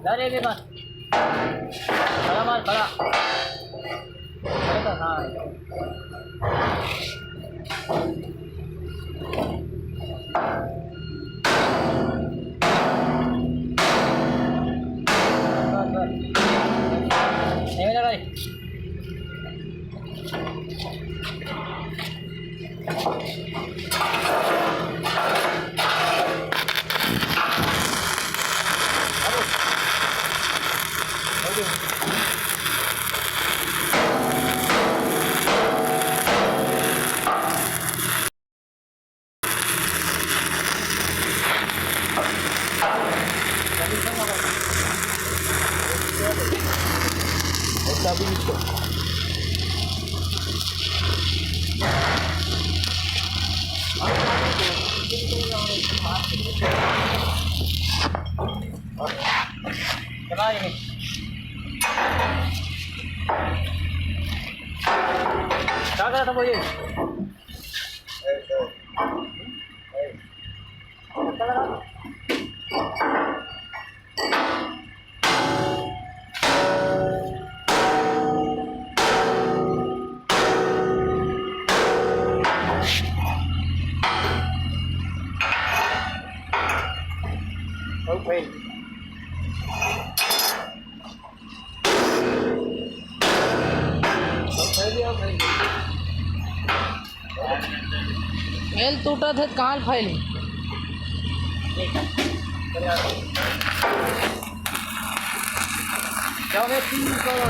अरे रे बस खड़ा मार खड़ा खड़ा कर, हाँ बस बस नहीं लगा रे चाबी इसको चला ये क्या करा था वो ये Okay. मेल टूटा था कहाँ फाइल क्या मैं 3 करोड़